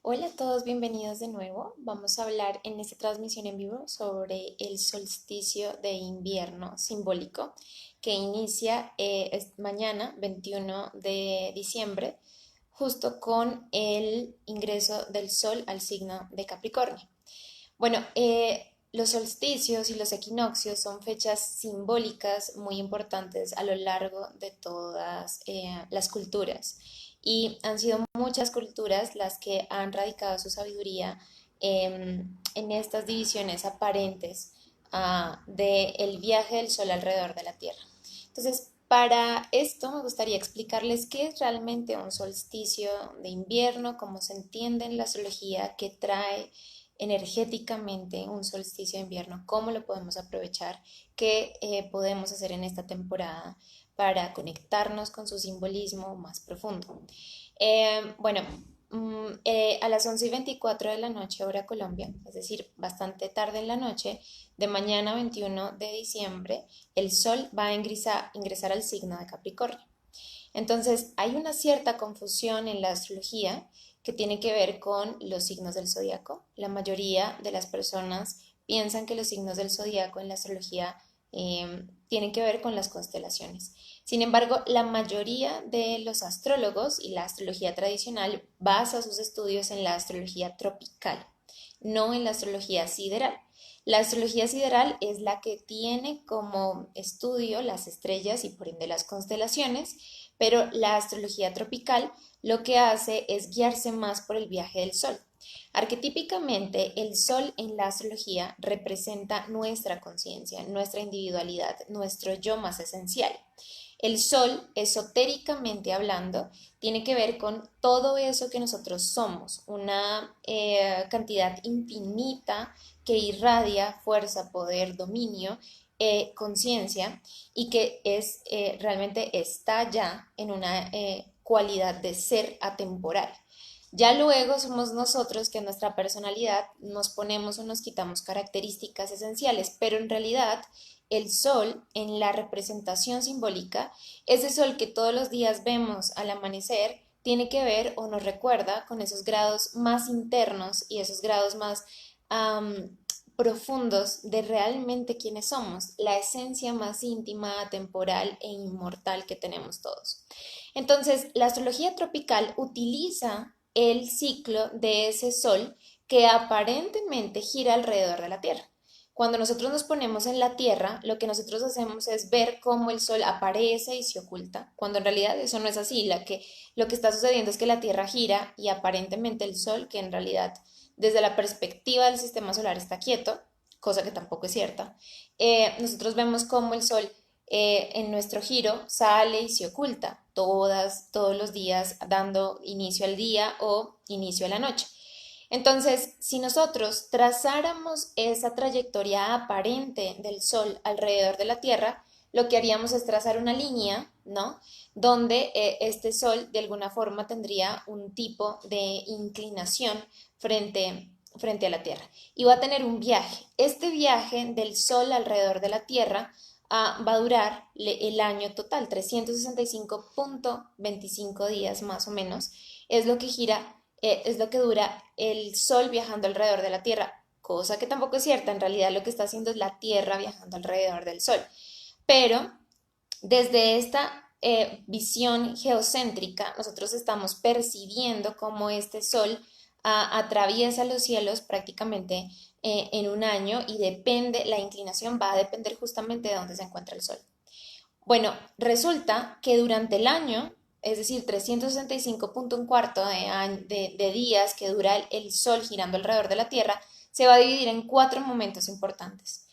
Hola a todos, bienvenidos de nuevo. Vamos a hablar en esta transmisión en vivo sobre el solsticio de invierno simbólico que inicia mañana, 21 de diciembre, justo con el ingreso del Sol al signo de Capricornio. Bueno, los solsticios y los equinoccios son fechas simbólicas muy importantes a lo largo de todas las culturas y han sido muchas culturas las que han radicado su sabiduría en estas divisiones aparentes del viaje del Sol alrededor de la Tierra. Entonces, para esto me gustaría explicarles qué es realmente un solsticio de invierno, cómo se entiende en la astrología, qué trae energéticamente un solsticio de invierno, cómo lo podemos aprovechar, qué podemos hacer en esta temporada para conectarnos con su simbolismo más profundo. Bueno, a las 11:24 de la noche, hora Colombia, es decir, bastante tarde en la noche, de mañana 21 de diciembre, el Sol va a ingresar al signo de Capricornio. Entonces, hay una cierta confusión en la astrología que tiene que ver con los signos del zodiaco. La mayoría de las personas piensan que los signos del zodiaco en la astrología tienen que ver con las constelaciones. Sin embargo, la mayoría de los astrólogos y la astrología tradicional basa sus estudios en la astrología tropical, no en la astrología sideral. La astrología sideral es la que tiene como estudio las estrellas y por ende las constelaciones, pero la astrología tropical lo que hace es guiarse más por el viaje del Sol. Arquetípicamente, el Sol en la astrología representa nuestra conciencia, nuestra individualidad, nuestro yo más esencial. El Sol, esotéricamente hablando, tiene que ver con todo eso que nosotros somos, una cantidad infinita que irradia fuerza, poder, dominio, conciencia y que realmente está ya en una cualidad de ser atemporal. Ya luego somos nosotros que en nuestra personalidad nos ponemos o nos quitamos características esenciales, pero en realidad el sol en la representación simbólica, ese sol que todos los días vemos al amanecer, tiene que ver o nos recuerda con esos grados más internos y esos grados más profundos de realmente quiénes somos, la esencia más íntima, temporal e inmortal que tenemos todos. Entonces, la astrología tropical utiliza el ciclo de ese sol que aparentemente gira alrededor de la Tierra. Cuando nosotros nos ponemos en la Tierra, lo que nosotros hacemos es ver cómo el Sol aparece y se oculta, cuando en realidad eso no es así. Lo que está sucediendo es que la Tierra gira y aparentemente el Sol, que en realidad desde la perspectiva del sistema solar está quieto, cosa que tampoco es cierta, nosotros vemos cómo el Sol en nuestro giro sale y se oculta todos los días dando inicio al día o inicio a la noche. Entonces, si nosotros trazáramos esa trayectoria aparente del Sol alrededor de la Tierra, lo que haríamos es trazar una línea, ¿no? Donde este Sol de alguna forma tendría un tipo de inclinación frente a la Tierra y va a tener un viaje. Este viaje del Sol alrededor de la Tierra va a durar el año total, 365.25 días más o menos, es lo que gira, es lo que dura el Sol viajando alrededor de la Tierra, cosa que tampoco es cierta, en realidad lo que está haciendo es la Tierra viajando alrededor del Sol. Pero desde esta visión geocéntrica, nosotros estamos percibiendo cómo este Sol atraviesa los cielos prácticamente en un año y depende, la inclinación va a depender justamente de dónde se encuentra el Sol. Bueno, resulta que durante el año, es decir, 365.1 de días que dura el Sol girando alrededor de la Tierra, se va a dividir en cuatro momentos importantes.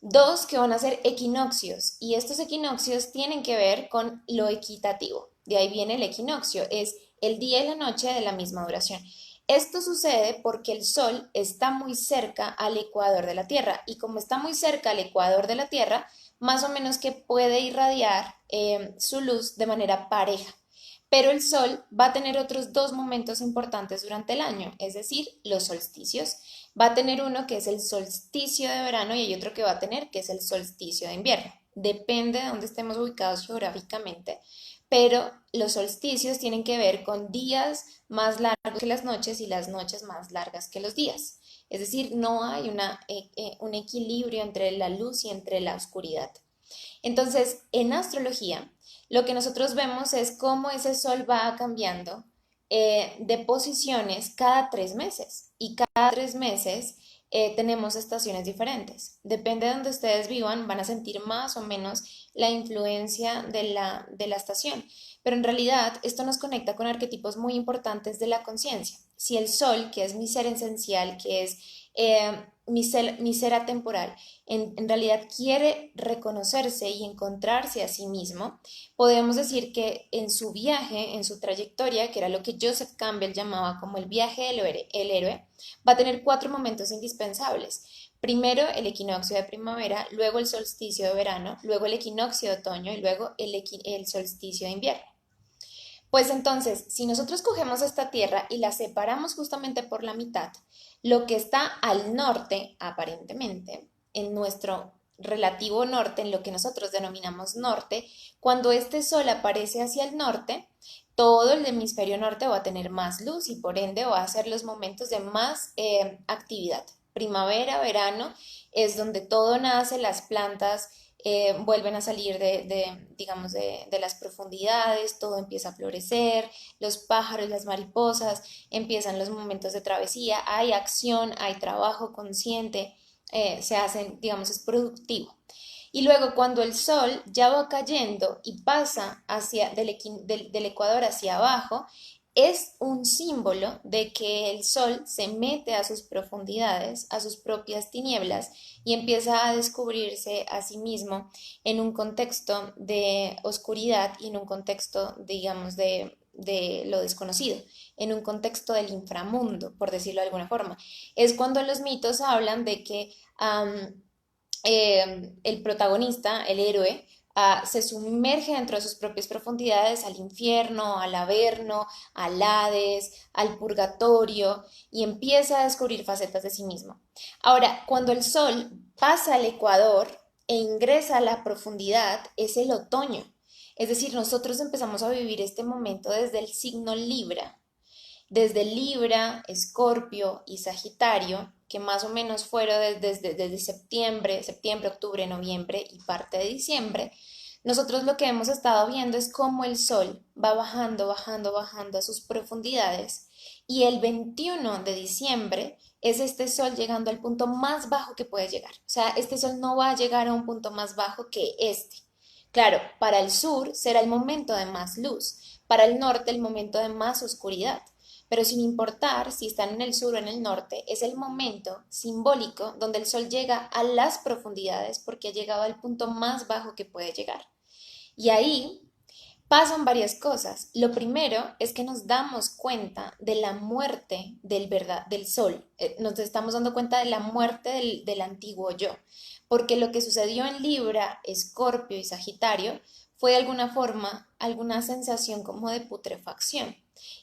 Dos que van a ser equinoccios y estos equinoccios tienen que ver con lo equitativo. De ahí viene el equinoccio, es el día y la noche de la misma duración. Esto sucede porque el Sol está muy cerca al ecuador de la Tierra y como está muy cerca al ecuador de la Tierra, más o menos que puede irradiar su luz de manera pareja. Pero el Sol va a tener otros dos momentos importantes durante el año, es decir, los solsticios. Va a tener uno que es el solsticio de verano y hay otro que va a tener que es el solsticio de invierno. Depende de dónde estemos ubicados geográficamente, pero los solsticios tienen que ver con días más largos que las noches y las noches más largas que los días. Es decir, no hay un equilibrio entre la luz y entre la oscuridad. Entonces, en astrología, lo que nosotros vemos es cómo ese sol va cambiando de posiciones cada 3 meses. Y cada 3 meses tenemos estaciones diferentes. Depende de donde ustedes vivan, van a sentir más o menos la influencia de la estación. Pero en realidad esto nos conecta con arquetipos muy importantes de la conciencia. Si el sol, que es mi ser esencial, que es mi ser atemporal, en realidad quiere reconocerse y encontrarse a sí mismo, podemos decir que en su viaje, en su trayectoria, que era lo que Joseph Campbell llamaba como el viaje del héroe, va a tener 4 momentos indispensables. Primero el equinoccio de primavera, luego el solsticio de verano, luego el equinoccio de otoño y luego el solsticio de invierno. Pues entonces, si nosotros cogemos esta tierra y la separamos justamente por la mitad, lo que está al norte, aparentemente, en nuestro relativo norte, en lo que nosotros denominamos norte, cuando este sol aparece hacia el norte, todo el hemisferio norte va a tener más luz y por ende va a ser los momentos de más actividad. Primavera, verano, es donde todo nace, las plantas vuelven a salir digamos, de las profundidades, todo empieza a florecer, los pájaros, las mariposas, empiezan los momentos de travesía, hay acción, hay trabajo consciente, se hacen, digamos, es productivo. Y luego cuando el sol ya va cayendo y pasa del ecuador hacia abajo, es un símbolo de que el sol se mete a sus profundidades, a sus propias tinieblas y empieza a descubrirse a sí mismo en un contexto de oscuridad y en un contexto, digamos, de lo desconocido, en un contexto del inframundo, por decirlo de alguna forma. Es cuando los mitos hablan de que el protagonista, el héroe, se sumerge dentro de sus propias profundidades al infierno, al averno, al Hades, al purgatorio y empieza a descubrir facetas de sí mismo. Ahora, cuando el sol pasa al ecuador e ingresa a la profundidad, es el otoño. Es decir, nosotros empezamos a vivir este momento desde el signo Libra, desde Libra, Escorpio y Sagitario, que más o menos fueron desde septiembre, octubre, noviembre y parte de diciembre, nosotros lo que hemos estado viendo es cómo el Sol va bajando, bajando, bajando a sus profundidades y el 21 de diciembre es este Sol llegando al punto más bajo que puede llegar. O sea, este Sol no va a llegar a un punto más bajo que este. Claro, para el sur será el momento de más luz, para el norte el momento de más oscuridad. Pero sin importar si están en el sur o en el norte, es el momento simbólico donde el sol llega a las profundidades porque ha llegado al punto más bajo que puede llegar. Y ahí pasan varias cosas. Lo primero es que nos damos cuenta de la muerte del sol. Nos estamos dando cuenta de la muerte del antiguo yo. Porque lo que sucedió en Libra, Escorpio y Sagitario fue de alguna forma alguna sensación como de putrefacción.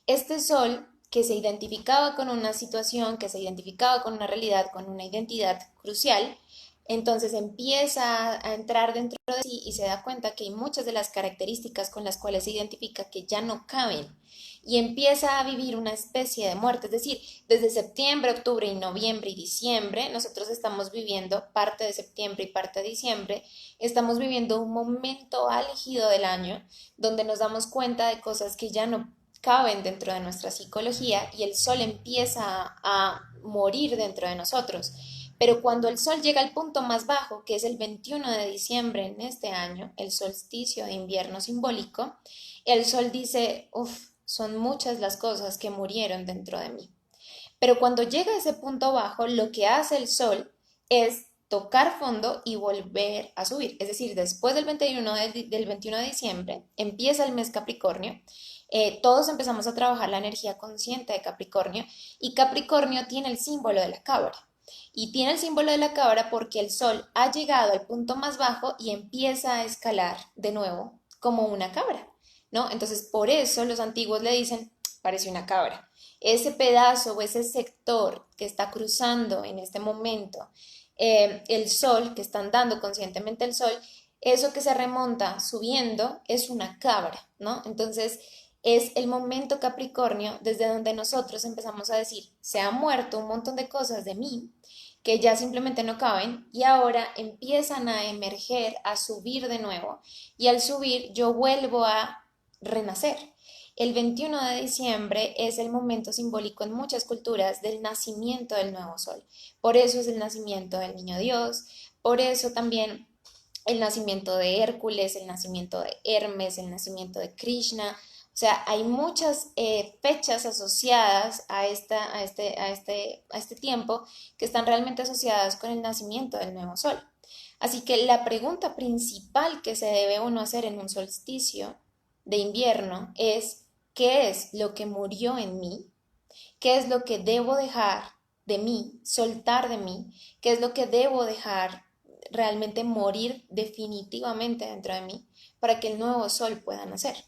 Este sol que se identificaba con una situación, que se identificaba con una realidad, con una identidad crucial, entonces empieza a entrar dentro de sí y se da cuenta que hay muchas de las características con las cuales se identifica que ya no caben y empieza a vivir una especie de muerte. Es decir, desde septiembre, octubre y noviembre y diciembre, nosotros estamos viviendo parte de septiembre y parte de diciembre, estamos viviendo un momento álgido del año donde nos damos cuenta de cosas que ya no caben dentro de nuestra psicología y el sol empieza a morir dentro de nosotros. Pero cuando el sol llega al punto más bajo, que es el 21 de diciembre en este año, el solsticio de invierno simbólico, el sol dice, uff, son muchas las cosas que murieron dentro de mí. Pero cuando llega a ese punto bajo, lo que hace el sol es tocar fondo y volver a subir. Es decir, después del 21 de diciembre empieza el mes Capricornio. Todos empezamos a trabajar la energía consciente de Capricornio y Capricornio tiene el símbolo de la cabra. Y tiene el símbolo de la cabra porque el sol ha llegado al punto más bajo y empieza a escalar de nuevo como una cabra, ¿no? Entonces, por eso los antiguos le dicen, parece una cabra. Ese pedazo o ese sector que está cruzando en este momento el sol, que están dando conscientemente el sol, Eso que se remonta subiendo es una cabra, ¿no? Entonces es el momento Capricornio desde donde nosotros empezamos a decir, se ha muerto un montón de cosas de mí que ya simplemente no caben y ahora empiezan a emerger, a subir de nuevo y al subir yo vuelvo a renacer. El 21 de diciembre es el momento simbólico en muchas culturas del nacimiento del nuevo sol. Por eso es el nacimiento del niño Dios, por eso también el nacimiento de Hércules, el nacimiento de Hermes, el nacimiento de Krishna. O sea, hay muchas fechas asociadas a este tiempo que están realmente asociadas con el nacimiento del nuevo sol. Así que la pregunta principal que se debe uno hacer en un solsticio de invierno es, ¿qué es lo que murió en mí? ¿Qué es lo que debo dejar de mí, soltar de mí? ¿Qué es lo que debo dejar realmente morir definitivamente dentro de mí para que el nuevo sol pueda nacer?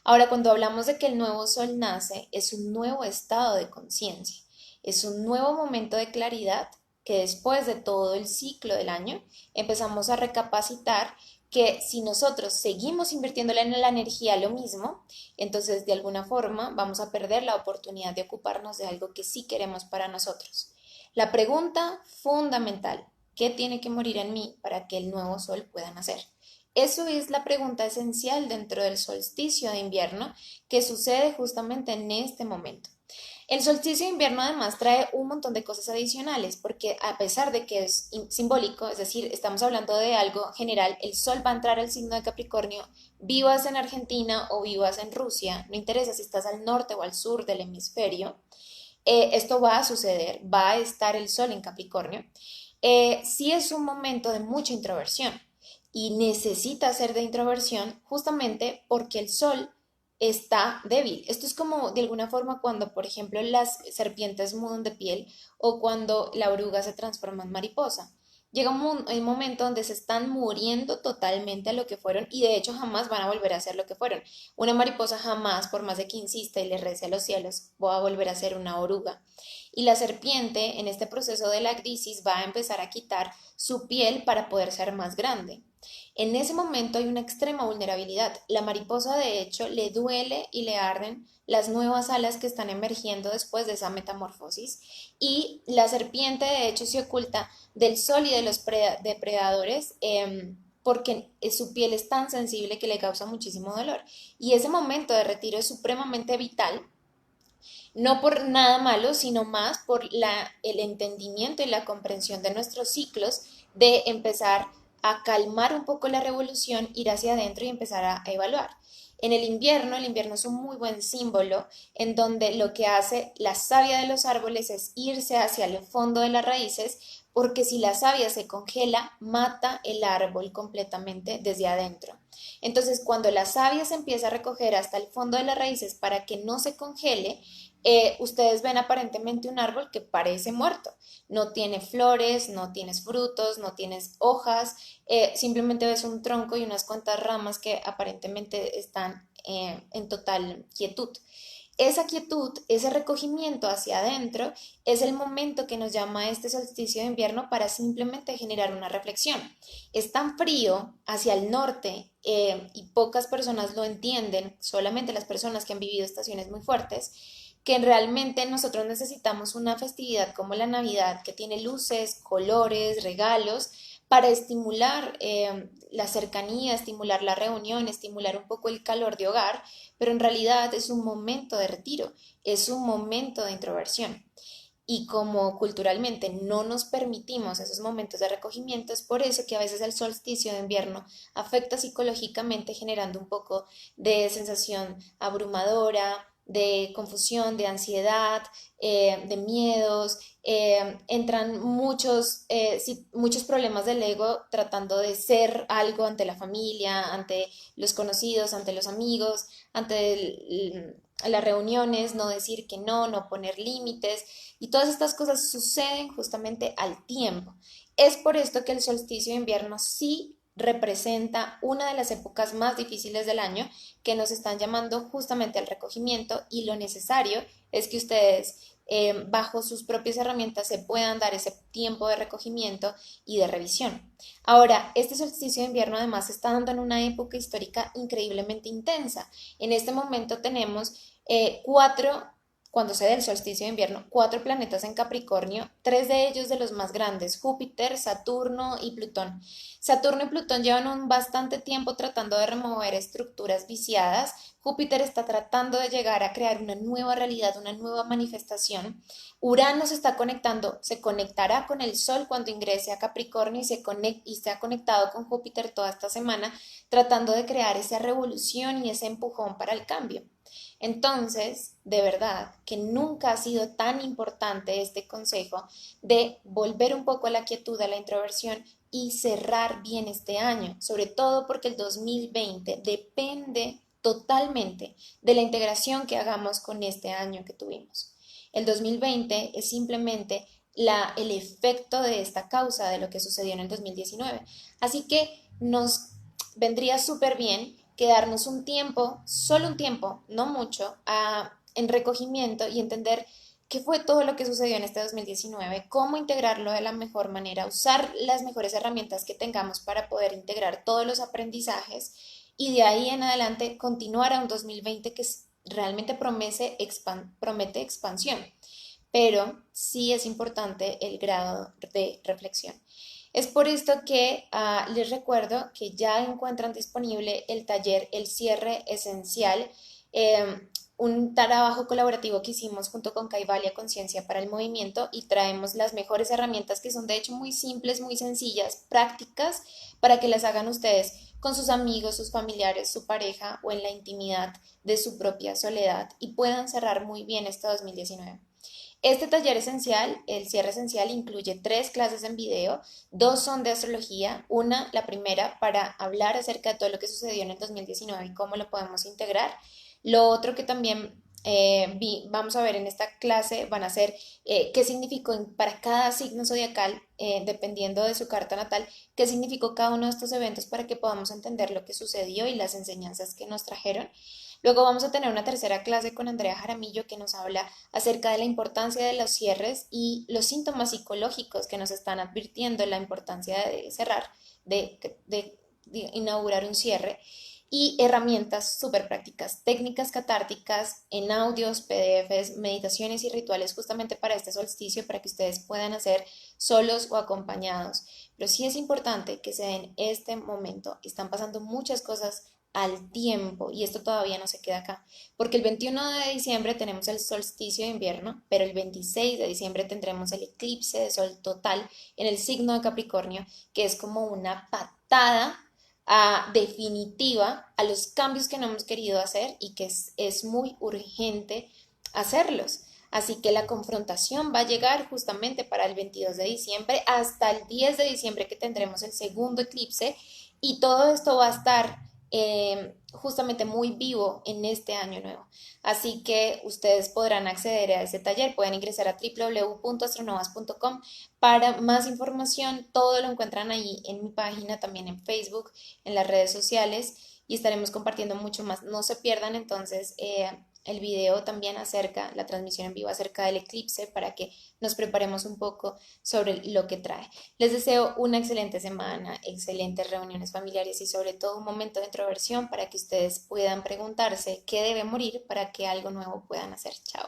Ahora, cuando hablamos de que el nuevo sol nace, es un nuevo estado de conciencia, es un nuevo momento de claridad que después de todo el ciclo del año empezamos a recapacitar que si nosotros seguimos invirtiéndole en la energía lo mismo, entonces de alguna forma vamos a perder la oportunidad de ocuparnos de algo que sí queremos para nosotros. La pregunta fundamental, ¿qué tiene que morir en mí para que el nuevo sol pueda nacer? Eso es la pregunta esencial dentro del solsticio de invierno que sucede justamente en este momento. El solsticio de invierno además trae un montón de cosas adicionales porque a pesar de que es simbólico, es decir, estamos hablando de algo general, el sol va a entrar al signo de Capricornio, vivas en Argentina o vivas en Rusia, no interesa si estás al norte o al sur del hemisferio, esto va a suceder, va a estar el sol en Capricornio. Sí es un momento de mucha introversión y necesita ser de introversión justamente porque el sol está débil. Esto es como de alguna forma cuando, por ejemplo, las serpientes mudan de piel o cuando la oruga se transforma en mariposa. Llega un momento donde se están muriendo totalmente a lo que fueron y de hecho jamás van a volver a ser lo que fueron. Una mariposa jamás, por más de que insista y le rece a los cielos, va a volver a ser una oruga. Y la serpiente en este proceso de la crisis va a empezar a quitar su piel para poder ser más grande. En ese momento hay una extrema vulnerabilidad. La mariposa, de hecho, le duele y le arden las nuevas alas que están emergiendo después de esa metamorfosis. Y la serpiente, de hecho, se oculta del sol y de los depredadores porque su piel es tan sensible que le causa muchísimo dolor. Y ese momento de retiro es supremamente vital no por nada malo, sino más por el entendimiento y la comprensión de nuestros ciclos, de empezar a calmar un poco la revolución, ir hacia adentro y empezar a evaluar. En el invierno es un muy buen símbolo en donde lo que hace la savia de los árboles es irse hacia el fondo de las raíces, porque si la savia se congela, mata el árbol completamente desde adentro. Entonces, cuando la savia se empieza a recoger hasta el fondo de las raíces para que no se congele, ustedes ven aparentemente un árbol que parece muerto. No tiene flores, no tienes frutos, no tienes hojas, simplemente ves un tronco y unas cuantas ramas que aparentemente están en total quietud. Esa quietud, ese recogimiento hacia adentro, es el momento que nos llama este solsticio de invierno para simplemente generar una reflexión. Es tan frío hacia el norte y pocas personas lo entienden, solamente las personas que han vivido estaciones muy fuertes, que realmente nosotros necesitamos una festividad como la Navidad, que tiene luces, colores, regalos, para estimular la cercanía, estimular la reunión, estimular un poco el calor de hogar, pero en realidad es un momento de retiro, es un momento de introversión. Y como culturalmente no nos permitimos esos momentos de recogimiento, es por eso que a veces el solsticio de invierno afecta psicológicamente generando un poco de sensación abrumadora, de confusión, de ansiedad, de miedos, entran muchos problemas del ego tratando de ser algo ante la familia, ante los conocidos, ante los amigos, ante las reuniones, no decir que no, no poner límites y todas estas cosas suceden justamente al tiempo. Es por esto que el solsticio de invierno sí representa una de las épocas más difíciles del año que nos están llamando justamente al recogimiento y lo necesario es que ustedes bajo sus propias herramientas se puedan dar ese tiempo de recogimiento y de revisión. Ahora, este solsticio de invierno además se está dando en una época histórica increíblemente intensa. En este momento tenemos cuando se dé el solsticio de invierno, 4 planetas en Capricornio, 3 de ellos de los más grandes, Júpiter, Saturno y Plutón. Saturno y Plutón llevan un bastante tiempo tratando de remover estructuras viciadas. Júpiter está tratando de llegar a crear una nueva realidad, una nueva manifestación. Urano se está conectando, se conectará con el Sol cuando ingrese a Capricornio y se ha conectado con Júpiter toda esta semana, tratando de crear esa revolución y ese empujón para el cambio. Entonces, de verdad que nunca ha sido tan importante este consejo de volver un poco a la quietud, a la introversión y cerrar bien este año, sobre todo porque el 2020 depende totalmente de la integración que hagamos con este año que tuvimos. El 2020 es simplemente el efecto de esta causa de lo que sucedió en el 2019. Así que nos vendría súper bien quedarnos un tiempo, solo un tiempo, no mucho, en recogimiento y entender qué fue todo lo que sucedió en este 2019, cómo integrarlo de la mejor manera, usar las mejores herramientas que tengamos para poder integrar todos los aprendizajes y de ahí en adelante continuar a un 2020 que realmente promete expansión, pero sí es importante el grado de reflexión. Es por esto que les recuerdo que ya encuentran disponible el taller El Cierre Esencial, un trabajo colaborativo que hicimos junto con Caivalia Conciencia para el Movimiento y traemos las mejores herramientas que son de hecho muy simples, muy sencillas, prácticas para que las hagan ustedes con sus amigos, sus familiares, su pareja o en la intimidad de su propia soledad y puedan cerrar muy bien este 2019. Este taller esencial, el cierre esencial, incluye 3 clases en video, 2 son de astrología, la primera para hablar acerca de todo lo que sucedió en el 2019 y cómo lo podemos integrar. Lo otro que también vamos a ver en esta clase van a ser qué significó para cada signo zodiacal, dependiendo de su carta natal, qué significó cada uno de estos eventos para que podamos entender lo que sucedió y las enseñanzas que nos trajeron. Luego vamos a tener una tercera clase con Andrea Jaramillo que nos habla acerca de la importancia de los cierres y los síntomas psicológicos que nos están advirtiendo la importancia de cerrar, de inaugurar un cierre y herramientas súper prácticas, técnicas catárticas en audios, PDFs, meditaciones y rituales justamente para este solsticio para que ustedes puedan hacer solos o acompañados. Pero sí es importante que se den este momento. Están pasando muchas cosas al tiempo y esto todavía no se queda acá, porque el 21 de diciembre tenemos el solsticio de invierno, pero el 26 de diciembre tendremos el eclipse de sol total en el signo de Capricornio, que es como una patada definitiva a los cambios que no hemos querido hacer y que es muy urgente hacerlos. Así que la confrontación va a llegar justamente para el 22 de diciembre hasta el 10 de diciembre que tendremos el segundo eclipse y todo esto va a estar justamente muy vivo en este año nuevo. Así que ustedes podrán acceder a ese taller, pueden ingresar a www.astronovas.com para más información. Todo lo encuentran ahí en mi página, también en Facebook, en las redes sociales y estaremos compartiendo mucho más. No se pierdan entonces el video también acerca, la transmisión en vivo acerca del eclipse para que nos preparemos un poco sobre lo que trae. Les deseo una excelente semana, excelentes reuniones familiares y sobre todo un momento de introversión para que ustedes puedan preguntarse qué debe morir para que algo nuevo puedan hacer. Chao.